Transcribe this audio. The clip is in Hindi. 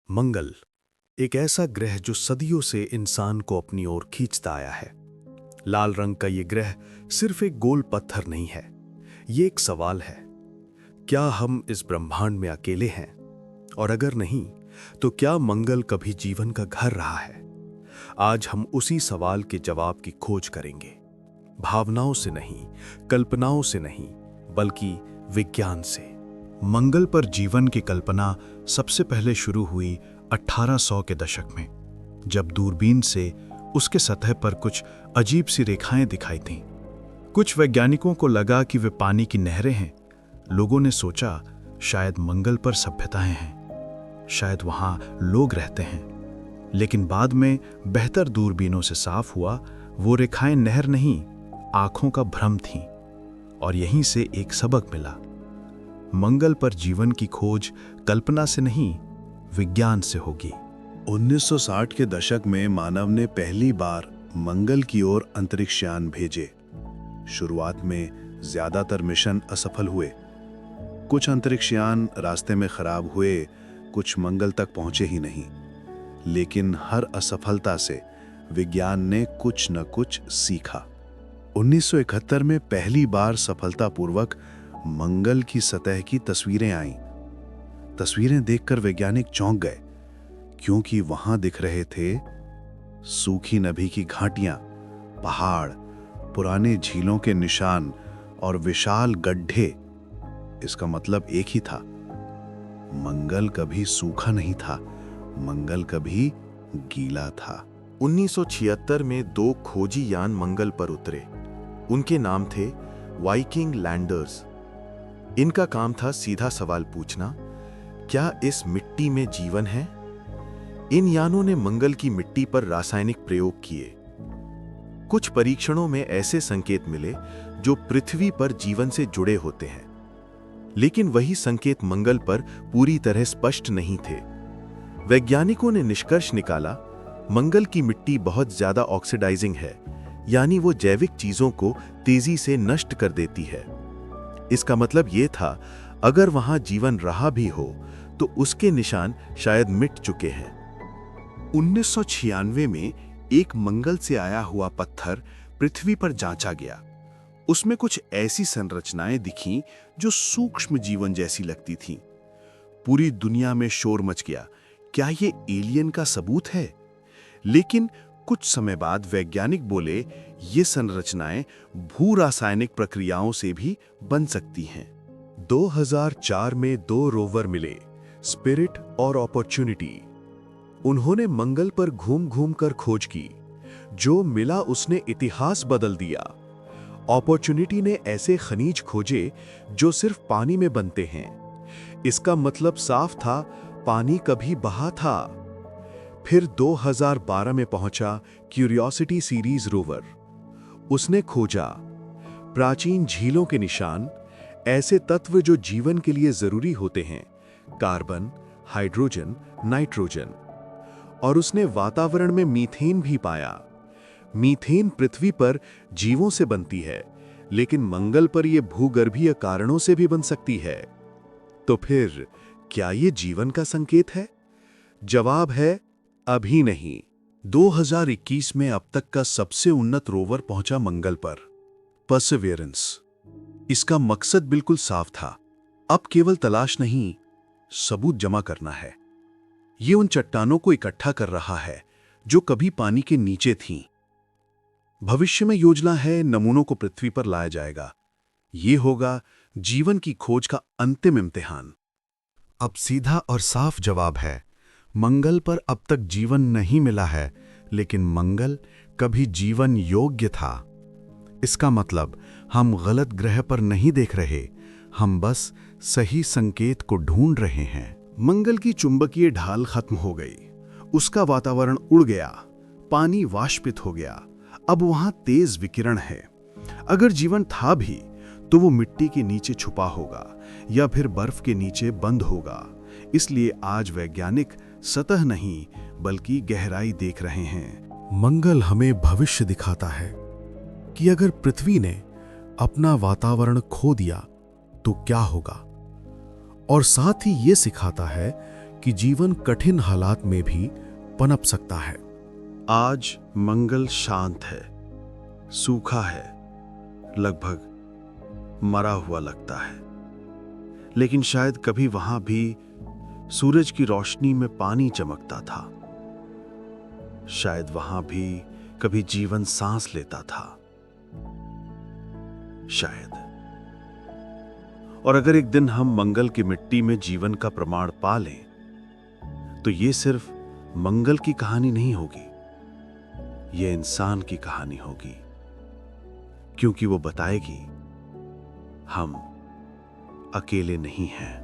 मंगल एक ऐसा ग्रह जो सदियों से इंसान को अपनी ओर खींचता आया है। लाल रंग का ये ग्रह सिर्फ एक गोल पत्थर नहीं है, ये एक सवाल है। क्या हम इस ब्रह्मांड में अकेले हैं? और अगर नहीं, तो क्या मंगल कभी जीवन का घर रहा है? आज हम उसी सवाल के जवाब की खोज करेंगे। भावनाओं से नहीं, कल्पनाओं से नहीं, बल्कि विज्ञान से। मंगल पर जीवन की कल्पना सबसे पहले शुरू हुई 1800 के दशक में, जब दूरबीन से उसके सतह पर कुछ अजीब सी रेखाएं दिखाई थीं। कुछ वैज्ञानिकों को लगा कि वे पानी की नहरें हैं। लोगों ने सोचा शायद मंगल पर सभ्यताएं हैं, शायद वहां लोग रहते हैं। लेकिन बाद में बेहतर दूरबीनों से साफ हुआ, वो रेखाएं नहर नहीं, आंखों का भ्रम थीं। और यहीं से एक सबक मिला, मंगल पर जीवन की खोज कल्पना से नहीं, विज्ञान से होगी। 1960 के दशक में मानव ने पहली बार मंगल की ओर अंतरिक्ष यान भेजे। शुरुआत में ज्यादातर मिशन असफल हुए। कुछ अंतरिक्ष यान रास्ते में खराब हुए, कुछ मंगल तक पहुंचे ही नहीं। लेकिन हर असफलता से विज्ञान ने कुछ न कुछ सीखा। 1971 में पहली बार सफलतापूर्वक मंगल की सतह की तस्वीरें आईं। तस्वीरें देखकर वैज्ञानिक चौंक गए, क्योंकि वहां दिख रहे थे सूखी नदी की घाटियां, पहाड़, पुराने झीलों के निशान और विशाल गड्ढे। इसका मतलब एक ही था, मंगल कभी सूखा नहीं था, मंगल कभी गीला था। 1976 में 2 खोजी यान मंगल पर उतरे। उनके नाम थे वाइकिंग लैंडर्स। इनका काम था सीधा सवाल पूछना, क्या इस मिट्टी में जीवन है? इन यानों ने मंगल की मिट्टी पर रासायनिक प्रयोग किए। कुछ परीक्षणों में ऐसे संकेत मिले जो पृथ्वी पर जीवन से जुड़े होते हैं, लेकिन वही संकेत मंगल पर पूरी तरह स्पष्ट नहीं थे। वैज्ञानिकों ने निष्कर्ष निकाला, मंगल की मिट्टी बहुत ज्यादा ऑक्सीडाइजिंग है, यानी वो जैविक चीजों को तेजी से नष्ट कर देती है। इसका मतलब ये था, अगर वहां जीवन रहा भी हो तो उसके निशान शायद मिट चुके हैं। 1996 में एक मंगल से आया हुआ पत्थर पृथ्वी पर जांचा गया। उसमें कुछ ऐसी संरचनाएं दिखीं जो सूक्ष्म जीवन जैसी लगती थीं। पूरी दुनिया में शोर मच गया, क्या ये एलियन का सबूत है? लेकिन कुछ समय बाद वैज्ञानिक बोले, ये संरचनाएं भू रासायनिक प्रक्रियाओं से भी बन सकती हैं। 2004 में 2 रोवर मिले, स्पिरिट और अपॉर्चुनिटी। उन्होंने मंगल पर घूम घूम कर खोज की। जो मिला उसने इतिहास बदल दिया। अपॉर्चुनिटी ने ऐसे खनिज खोजे जो सिर्फ पानी में बनते हैं। इसका मतलब साफ था, पानी कभी बहा था। फिर 2012 में पहुंचा क्यूरियोसिटी सीरीज रोवर। उसने खोजा प्राचीन झीलों के निशान, ऐसे तत्व जो जीवन के लिए जरूरी होते हैं, कार्बन, हाइड्रोजन, नाइट्रोजन। और उसने वातावरण में मीथेन भी पाया। मीथेन पृथ्वी पर जीवों से बनती है, लेकिन मंगल पर यह भूगर्भीय कारणों से भी बन सकती है। तो फिर क्या यह जीवन का संकेत है? जवाब है, अभी नहीं। 2021 में अब तक का सबसे उन्नत रोवर पहुंचा मंगल पर, परसिवियरेंस। इसका मकसद बिल्कुल साफ था, अब केवल तलाश नहीं, सबूत जमा करना है। ये उन चट्टानों को इकट्ठा कर रहा है जो कभी पानी के नीचे थीं। भविष्य में योजना है, नमूनों को पृथ्वी पर लाया जाएगा। ये होगा जीवन की खोज का अंतिम इम्तिहान। अब सीधा और साफ जवाब है, मंगल पर अब तक जीवन नहीं मिला है, लेकिन मंगल कभी जीवन योग्य था। इसका मतलब हम गलत ग्रह पर नहीं देख रहे, हम बस सही संकेत को ढूंढ रहे हैं। मंगल की चुंबकीय ढाल खत्म हो गई, उसका वातावरण उड़ गया, पानी वाष्पित हो गया। अब वहां तेज विकिरण है। अगर जीवन था भी तो वो मिट्टी के नीचे छुपा होगा या फिर बर्फ के नीचे बंद होगा। इसलिए आज वैज्ञानिक सतह नहीं बल्कि गहराई देख रहे हैं। मंगल हमें भविष्य दिखाता है कि अगर पृथ्वी ने अपना वातावरण खो दिया तो क्या होगा, और साथ ही ये सिखाता है कि जीवन कठिन हालात में भी पनप सकता है। आज मंगल शांत है, सूखा है, लगभग मरा हुआ लगता है, लेकिन शायद कभी वहां भी सूरज की रोशनी में पानी चमकता था। शायद वहां भी कभी जीवन सांस लेता था, शायद। और अगर एक दिन हम मंगल की मिट्टी में जीवन का प्रमाण पा लें, तो ये सिर्फ मंगल की कहानी नहीं होगी, यह इंसान की कहानी होगी, क्योंकि वो बताएगी हम अकेले नहीं हैं।